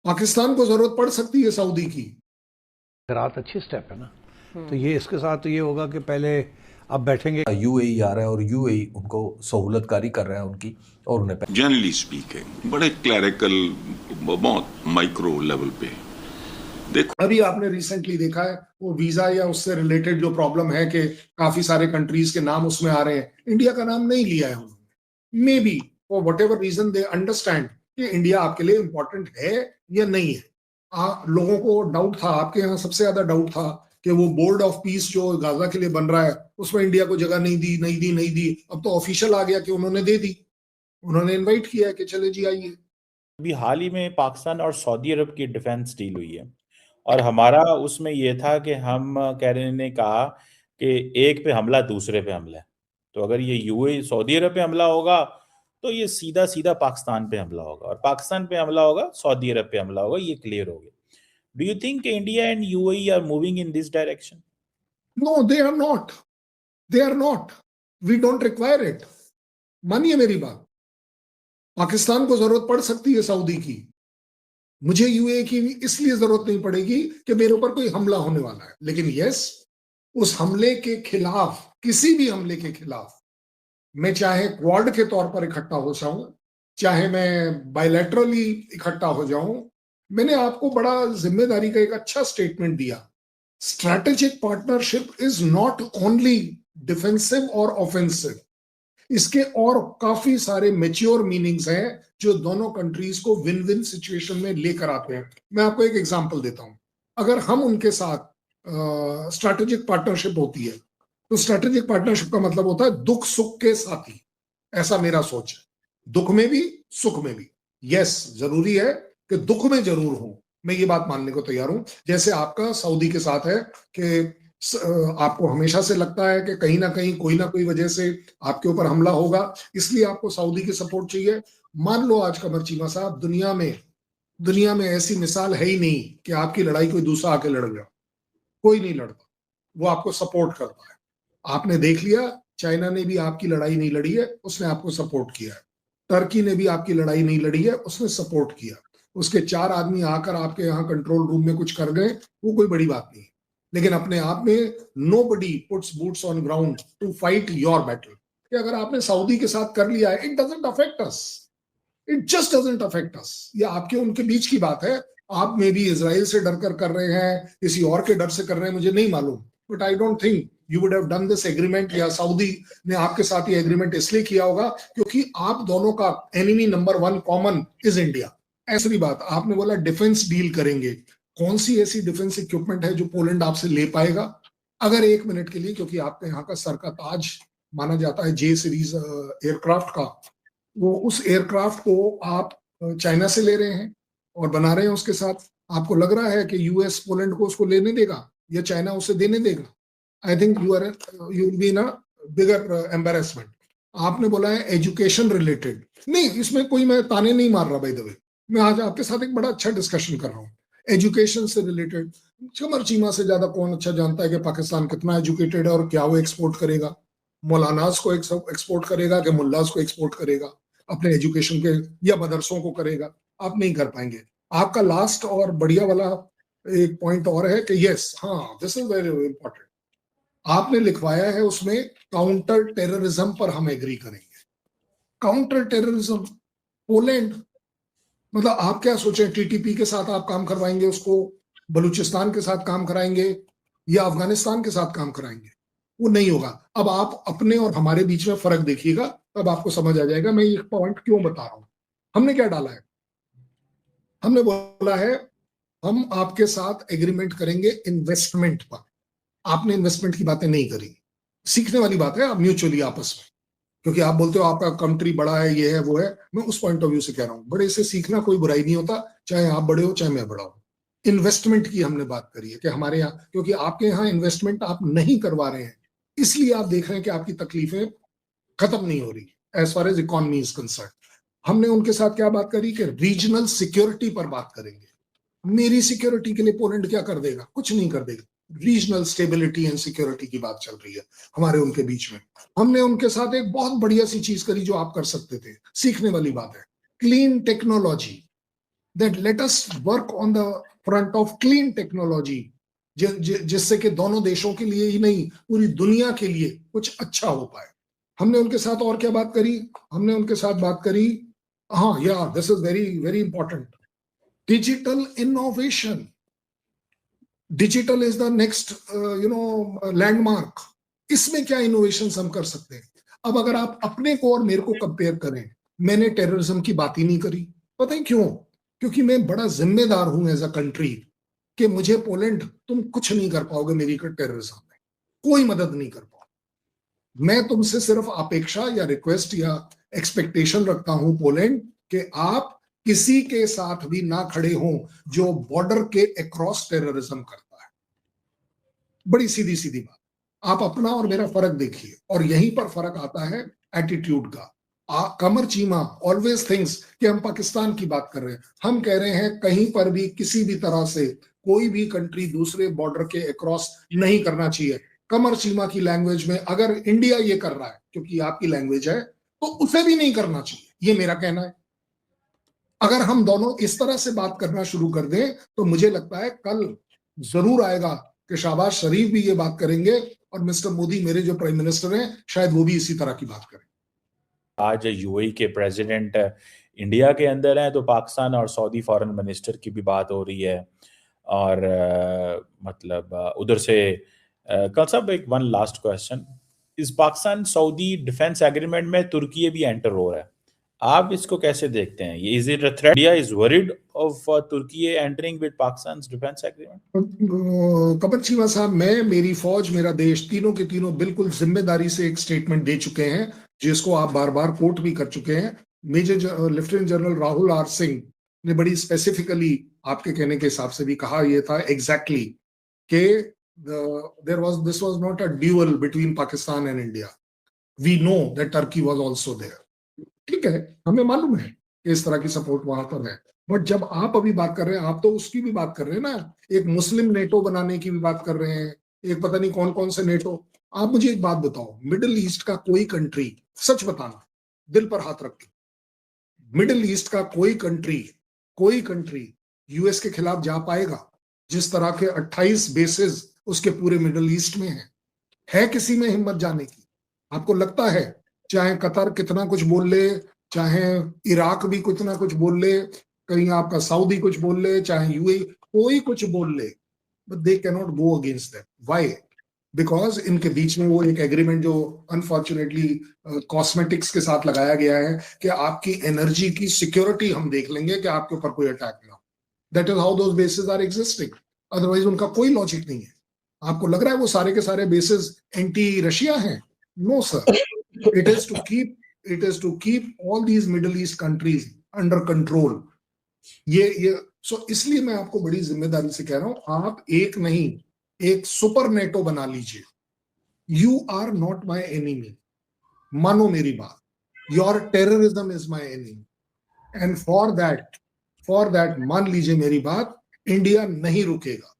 पाकिस्तान को जरूरत पड़ सकती है सऊदी की। रात अच्छी स्टेप है ना। तो ये इसके साथ तो ये होगा कि पहले अब बैठेंगे, यूएई आ रहा है और यूएई उनको सहूलतकारी कर रहा है उनकी, और उन्हें जनरली स्पीकिंग बड़े क्लैरिकल, बहुत माइक्रो लेवल पे देखो। अभी आपने रिसेंटली देखा है वो वीजा या उससे रिलेटेड जो प्रॉब्लम है कि काफी सारे कंट्रीज के नाम उसमें आ रहे हैं, इंडिया का नाम नहीं लिया है उन्होंने। Maybe for whatever reason they understand कि इंडिया आपके लिए इंपॉर्टेंट है या नहीं है। लोगों को डाउट था, आपके यहाँ सबसे ज्यादा डाउट था कि वो बोर्ड ऑफ पीस जो गाजा के लिए बन रहा है उसमें इंडिया को जगह नहीं दी। अब तो ऑफिशियल आ गया कि उन्होंने दे दी, उन्होंने इनवाइट किया है कि चले जी आइए। अभी हाल ही में पाकिस्तान और सऊदी अरब की डिफेंस डील हुई है और हमारा उसमें यह था कि हम कह रहे ने कहा कि एक पे हमला दूसरे पे हमला है। तो अगर ये यूएई सऊदी अरब पे हमला होगा तो ये सीधा सीधा पाकिस्तान पे हमला होगा, और पाकिस्तान पे हमला होगा सऊदी अरब पे हमला होगा। ये क्लियर हो गया। Do you think India and UAE are moving in this direction? No, they are not. They are not. We don't require it. मानिए मेरी बात, पाकिस्तान को जरूरत पड़ सकती है सऊदी की, मुझे यूएई की इसलिए जरूरत नहीं पड़ेगी कि मेरे ऊपर कोई हमला होने वाला है। लेकिन यस, उस हमले के खिलाफ, किसी भी हमले के खिलाफ, मैं चाहे क्वाड के तौर पर इकट्ठा हो जाऊं, चाहे मैं बायलैटरली इकट्ठा हो जाऊं। मैंने आपको बड़ा जिम्मेदारी का एक अच्छा स्टेटमेंट दिया। Strategic partnership is not only defensive और ऑफेंसिव, इसके और काफी सारे मेच्योर मीनिंग्स हैं जो दोनों कंट्रीज को विन विन सिचुएशन में लेकर आते हैं। मैं आपको एक एग्जांपल देता हूं। अगर हम उनके साथ स्ट्रैटेजिक पार्टनरशिप होती है तो स्ट्रैटेजिक पार्टनरशिप का मतलब होता है दुख सुख के साथी, ऐसा मेरा सोच है। दुख में भी सुख में भी। यस, जरूरी है कि दुख में जरूर हूं, मैं ये बात मानने को तैयार हूं। जैसे आपका सऊदी के साथ है कि आपको हमेशा से लगता है कि कहीं ना कहीं कोई ना कोई वजह से आपके ऊपर हमला होगा, इसलिए आपको सऊदी की सपोर्ट चाहिए। मान लो आज कमर चीमा साहब, दुनिया में ऐसी मिसाल है ही नहीं कि आपकी लड़ाई कोई दूसरा आके लड़ गया। कोई नहीं लड़ता, वो आपको सपोर्ट करता है। आपने देख लिया, चाइना ने भी आपकी लड़ाई नहीं लड़ी है, उसने आपको सपोर्ट किया है। टर्की ने भी आपकी लड़ाई नहीं लड़ी है, उसने सपोर्ट किया। उसके 4 आदमी आकर आपके यहाँ कंट्रोल रूम में कुछ कर गए, वो कोई बड़ी बात नहीं। लेकिन अपने आप में nobody puts boots on ground to fight your battle. कि अगर आपने सऊदी के साथ कर लिया है, it doesn't affect us, it just doesn't affect us. ये आपके उनके बीच की बात है। आप में भी इजराइल से डर कर रहे हैं, किसी और के डर से कर रहे हैं, मुझे नहीं मालूम। But I don't think you would have done this agreement, या सऊदी ने आपके साथ ये एग्रीमेंट इसलिए किया होगा क्योंकि आप दोनों का enemy number 1 common is India. ऐसी बात। आपने बोला डिफेंस डील करेंगे, कौन सी ऐसी डिफेंस इक्विपमेंट है जो पोलैंड आपसे ले पाएगा? अगर 1 मिनट के लिए, क्योंकि आपके यहाँ का सर का ताज माना जाता है जे सीरीज एयरक्राफ्ट का, वो उस एयरक्राफ्ट को आप चाइना से ले रहे हैं और बना रहे हैं उसके साथ, आपको लग रहा है कि यूएस पोलैंड को उसको लेने देगा या चाइना उसे देने देगा? I think you will be in a bigger embarrassment. आपने बोला है एजुकेशन रिलेटेड, नहीं, इसमें कोई मैं ताने नहीं मार रहा बाय द वे, मैं आज आपके साथ एक बड़ा अच्छा डिस्कशन कर रहा हूँ एजुकेशन से रिलेटेड। कमर चीमा से ज्यादा कौन अच्छा जानता है कि पाकिस्तान कितना एजुकेटेड है और क्या वो एक्सपोर्ट करेगा? मौलानाज को एक्सपोर्ट करेगा कि मुल्लाज को एक्सपोर्ट करेगा अपने एजुकेशन के, या मदरसों को करेगा? आप नहीं कर पाएंगे। आपका लास्ट और बढ़िया वाला एक पॉइंट और है कि यस, हाँ, दिस इज वेरी इंपॉर्टेंट। आपने लिखवाया है उसमें काउंटर टेररिज्म पर हम एग्री करेंगे। काउंटर टेररिज्म, पोलैंड, मतलब आप क्या सोचे, टीटीपी के साथ आप काम करवाएंगे उसको, बलूचिस्तान के साथ काम कराएंगे या अफगानिस्तान के साथ काम कराएंगे? वो नहीं होगा। अब आप अपने और हमारे बीच में फर्क देखिएगा, तब आपको समझ आ जाएगा मैं ये पॉइंट क्यों बता रहा हूं। हमने क्या डाला है? हमने बोला है हम आपके साथ एग्रीमेंट करेंगे इन्वेस्टमेंट पर। आपने इन्वेस्टमेंट की बातें नहीं करी, सीखने वाली बात है, आप म्यूचुअली आपस में, क्योंकि आप बोलते हो आपका कंट्री बड़ा है, ये है वो है। मैं उस पॉइंट ऑफ व्यू से कह रहा हूं, बड़े से सीखना कोई बुराई नहीं होता, चाहे आप बड़े हो चाहे मैं बड़ा हूं। इन्वेस्टमेंट की हमने बात करी है कि हमारे यहाँ, क्योंकि आपके यहाँ इन्वेस्टमेंट आप नहीं करवा रहे हैं, इसलिए आप देख रहे हैं कि आपकी तकलीफें खत्म नहीं हो रही as far as economy is concern. हमने उनके साथ क्या बात करी कि रीजनल सिक्योरिटी पर बात करेंगे। मेरी सिक्योरिटी के लिए पोलैंड क्या कर देगा? कुछ नहीं कर देगा। रीजनल स्टेबिलिटी एंड सिक्योरिटी की बात चल रही है हमारे उनके बीच में। हमने उनके साथ एक बहुत बढ़िया सी चीज करी जो आप कर सकते थे, सीखने वाली बात है, clean technology. that let us work on the front of clean technology, जिससे कि दोनों देशों के लिए ही नहीं पूरी दुनिया के लिए कुछ अच्छा हो पाए। हमने उनके साथ और क्या बात करी? हमने उनके साथ बात करी, हाँ या this is very very important, digital innovation. Digital is the next landmark. इसमें क्या इनोवेशंस हम कर सकते हैं? अब अगर आप अपने को और मेरे को कंपेयर करें, मैंने टेररिज्म की बात ही नहीं करी। पता है क्यों? क्योंकि मैं बड़ा जिम्मेदार हूं एज अ कंट्री कि मुझे पोलैंड तुम कुछ नहीं कर पाओगे मेरी टेररिज्म में, कोई मदद नहीं कर पाओगे। मैं तुमसे सिर्फ अपेक्षा या रिक्वेस्ट या एक्सपेक्टेशन रखता हूं पोलैंड कि आप किसी के साथ भी ना खड़े हों जो बॉर्डर के अक्रॉस टेररिज्म करता है। बड़ी सीधी सीधी बात। आप अपना और मेरा फर्क देखिए, और यहीं पर फर्क आता है एटीट्यूड का। कमर चीमा ऑलवेज थिंक्स कि हम पाकिस्तान की बात कर रहे हैं। हम कह रहे हैं कहीं पर भी किसी भी तरह से कोई भी कंट्री दूसरे बॉर्डर के अक्रॉस नहीं करना चाहिए। कमर चीमा की लैंग्वेज में अगर इंडिया ये कर रहा है क्योंकि आपकी लैंग्वेज है, तो उसे भी नहीं करना चाहिए, ये मेरा कहना है। अगर हम दोनों इस तरह से बात करना शुरू कर दें तो मुझे लगता है कल जरूर आएगा कि शहबाज शरीफ भी ये बात करेंगे और मिस्टर मोदी मेरे जो प्राइम मिनिस्टर हैं शायद वो भी इसी तरह की बात करें। आज यूएई के प्रेसिडेंट इंडिया के अंदर हैं, तो पाकिस्तान और सऊदी फॉरेन मिनिस्टर की भी बात हो रही है। और मतलब उधर से कल साहब एक वन लास्ट क्वेश्चन, इस पाकिस्तान सऊदी डिफेंस एग्रीमेंट में तुर्की भी एंटर हो रहा है, आप इसको कैसे देखते हैं? Is it a threat? India is worried of तुर्की entering with Pakistan defence agreement? Qamar Cheema sahab, मैं, मेरी फौज, मेरा देश, तीनों के तीनों बिल्कुल जिम्मेदारी से एक स्टेटमेंट दे चुके हैं जिसको आप बार बार कोट भी कर चुके हैं। Major lieutenant general Rahul R Singh ने बड़ी स्पेसिफिकली आपके कहने के हिसाब से भी कहा, ये था एग्जैक्टली कि this was not a duel between Pakistan and India, we know that Turkey was also there. ठीक है, हमें मालूम है कि इस तरह की सपोर्ट वहां पर है, बट जब आप अभी बात कर रहे हैं, आप तो उसकी भी बात कर रहे हैं ना, एक मुस्लिम नेटो बनाने की भी बात कर रहे हैं, एक पता नहीं कौन कौन से नेटो। आप मुझे एक बात बताओ, मिडिल ईस्ट का कोई कंट्री, सच बताना, दिल पर हाथ रख के, मिडिल ईस्ट का कोई कंट्री यूएस के खिलाफ जा पाएगा? जिस तरह के 28 बेसेस उसके पूरे मिडिल ईस्ट में है किसी में हिम्मत जाने की? आपको लगता है चाहे कतर कितना कुछ बोल ले, चाहे इराक भी कुछ ना कुछ बोल ले, कहीं आपका सऊदी कुछ बोल ले, चाहे यूएई कोई कुछ बोल ले, but they can not go against that. Why? Because इनके बीच में वो एक एग्रीमेंट जो अनफॉर्चुनेटली कॉस्मेटिक्स के साथ लगाया गया है कि आपकी एनर्जी की सिक्योरिटी हम देख लेंगे कि आपके ऊपर कोई अटैक ना हो। That is how those bases are existing, otherwise उनका कोई लॉजिक नहीं है। आपको लग रहा है वो सारे के सारे बेसिस एंटी रशिया हैं? No sir, it is to keep all these Middle East countries under control. ये सो इसलिए मैं आपको बड़ी जिम्मेदारी से कह रहा हूं, आप एक नहीं, एक सुपर नेटो बना लीजिए। You are not my enemy, मानो मेरी बात, your terrorism is my enemy, and for that मान लीजिए मेरी बात, इंडिया नहीं रुकेगा।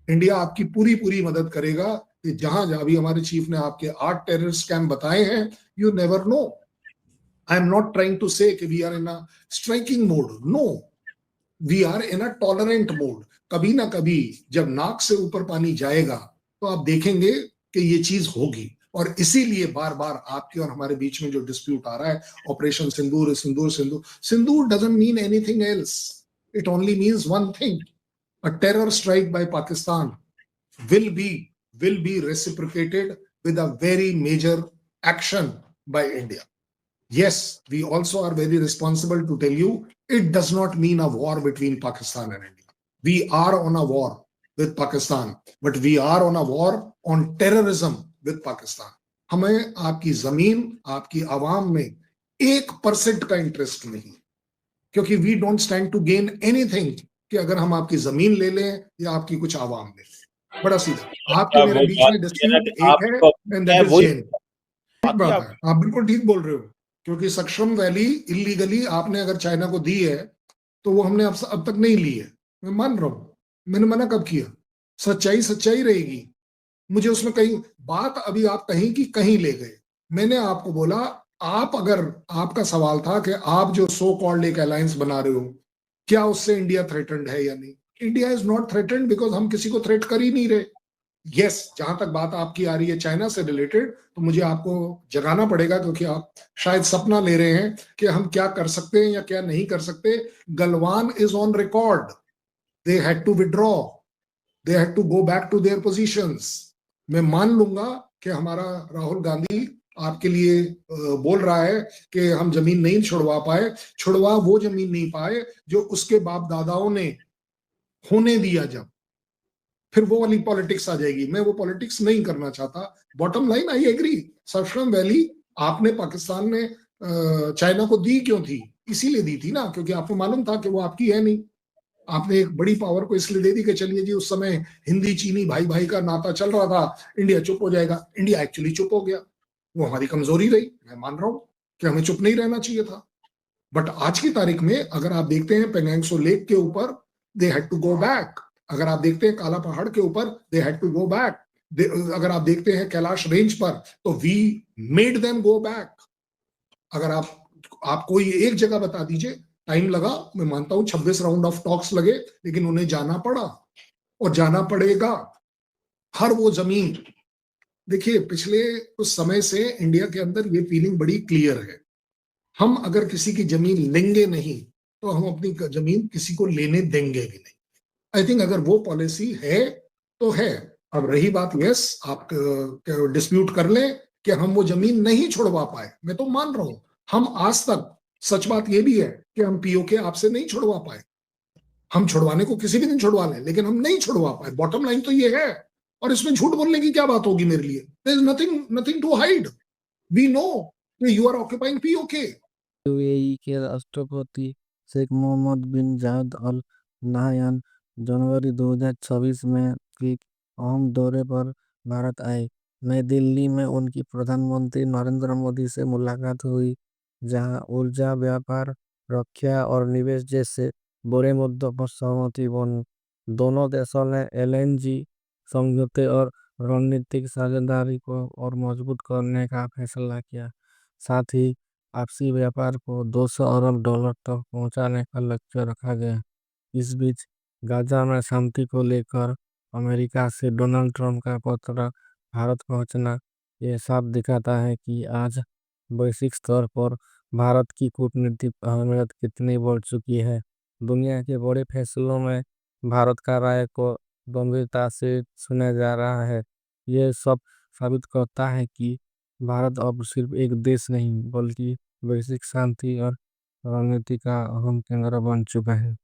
इंडिया आपकी पूरी पूरी मदद करेगा कि जहां जहां भी हमारे चीफ ने आपके 8 टेररिस्ट कैंप बताए हैं, you never know. I am not trying to say कि we are in a striking mode, no, we are in a tolerant mode. कभी ना कभी जब नाक से ऊपर पानी जाएगा तो आप देखेंगे कि ये चीज होगी, और इसीलिए बार बार आपके और हमारे बीच में जो डिस्प्यूट आ रहा है, operation Sindoor doesn't mean anything else, it only means one thing, a terror strike by Pakistan will be reciprocated with a very major action by India. Yes, we also are very responsible to tell you it does not mean a war between Pakistan and India. We are on a war with Pakistan, but we are on a war on terrorism with Pakistan. हमें आपकी जमीन, आपकी आवाम में 1% का interest नहीं, क्योंकि we don't stand to gain anything कि अगर हम आपकी जमीन ले लें या आपकी कुछ आवाम ले लें। बड़ा सीधा, आपके मेरे बीच में डिस्प्यूट एक है, एंड दैट इज चेन। ठीक बात है, आप बिल्कुल ठीक बोल रहे हो, क्योंकि सक्षम वैली इलीगली आपने अगर चाइना को दी है तो वो हमने अब तक नहीं ली है, मैं मान रहा हूं। मैंने मना कब किया? सच्चाई रहेगी। मुझे उसमें कहीं बात अभी आप कहीं की कहीं ले गए। मैंने आपको बोला, आप अगर आपका सवाल था कि आप जो सो कॉल्ड एक अलायंस बना रहे हो, क्या उससे इंडिया थ्रेटन्ड है या नहीं? India is not threatened because हम किसी को थ्रेट कर ही नहीं रहे। यस, जहां तक बात आपकी आ रही है चाइना से रिलेटेड, तो मुझे आपको जगाना पड़ेगा, क्योंकि आप शायद सपना ले रहे हैं कि हम क्या कर सकते हैं या क्या नहीं कर सकते। Galwan is on record, they had to withdraw, they had to go back to their positions. मैं मान लूंगा कि हमारा राहुल गांधी आपके लिए बोल रहा है कि हम जमीन नहीं छुड़वा पाए, छुड़वा वो जमीन नहीं पाए जो उसके बाप दादाओं ने होने दिया। जब फिर वो वाली पॉलिटिक्स आ जाएगी, मैं वो पॉलिटिक्स नहीं करना चाहता। बॉटम लाइन, आई एग्री, सरशम वैली आपने, पाकिस्तान ने चाइना को दी क्यों थी? इसीलिए दी थी ना, क्योंकि आपको मालूम था कि वो आपकी है नहीं। आपने एक बड़ी पावर को इसलिए दे दी कि चलिए जी, उस समय हिंदी चीनी भाई भाई का नाता चल रहा था, इंडिया चुप हो जाएगा। इंडिया एक्चुअली चुप हो गया, वो हमारी कमजोरी रही, मैं मान रहा हूं कि हमें चुप नहीं रहना चाहिए था। बट आज की तारीख में अगर आप देखते हैं पेंगोंग लेक के ऊपर, they had to go back. अगर आप देखते हैं काला पहाड़ के ऊपर, they had to go back. अगर आप देखते हैं कैलाश रेंज पर, तो we made them go back. अगर आप कोई एक जगह बता दीजिए, टाइम लगा, मैं मानता हूं 26 राउंड ऑफ टॉक्स लगे, लेकिन उन्हें जाना पड़ा और जाना पड़ेगा। हर वो जमीन, देखिए पिछले कुछ समय से इंडिया के अंदर ये फीलिंग बड़ी क्लियर है, हम अगर किसी की जमीन लेंगे नहीं तो हम अपनी जमीन किसी को लेने देंगे भी नहीं। आई थिंक अगर वो पॉलिसी है तो है। अब रही बात, यस, आप डिस्प्यूट कर लें कि हम वो जमीन नहीं छुड़वा पाए, मैं तो मान रहा हूं। हम आज तक, सच बात ये भी है कि हम पीओके आपसे नहीं छुड़वा पाए। हम छुड़वाने को किसी भी दिन छुड़वा लें, लेकिन हम नहीं छुड़वा पाए। बॉटम लाइन तो ये है, और इसमें झूठ बोलने की क्या बात होगी मेरे लिए? There is nothing to hide. We know you are occupying PoK. UAE के राष्ट्रपति शेख मोहम्मद बिन जायद अल नाहयान जनवरी 2026 में एक अहम दौरे पर भारत आए। नई दिल्ली में उनकी प्रधानमंत्री नरेंद्र मोदी से मुलाकात हुई, जहां ऊर्जा, व्यापार, रक्षा और निवेश जैसे बड़े मुद्दों पर सहमति बनी। दोनों देशों ने एलएनजी समझौते और रणनीतिक साझेदारी को और मजबूत करने का फैसला किया। साथ ही आपसी व्यापार को $200 अरब तक पहुंचाने का लक्ष्य रखा गया। इस बीच गाजा में शांति को लेकर अमेरिका से डोनाल्ड ट्रंप का पत्र भारत पहुंचना ये साफ दिखाता है कि आज वैश्विक स्तर पर भारत की कूटनीतिक अहमियत कितनी बढ़ चुकी है। दुनिया के बड़े फैसलों में भारत का राय को गंभीरता से सुना जा रहा है। ये सब साबित करता है कि भारत अब सिर्फ एक देश नहीं, बल्कि वैश्विक शांति और रणनीति का अहम केंद्र बन चुका है।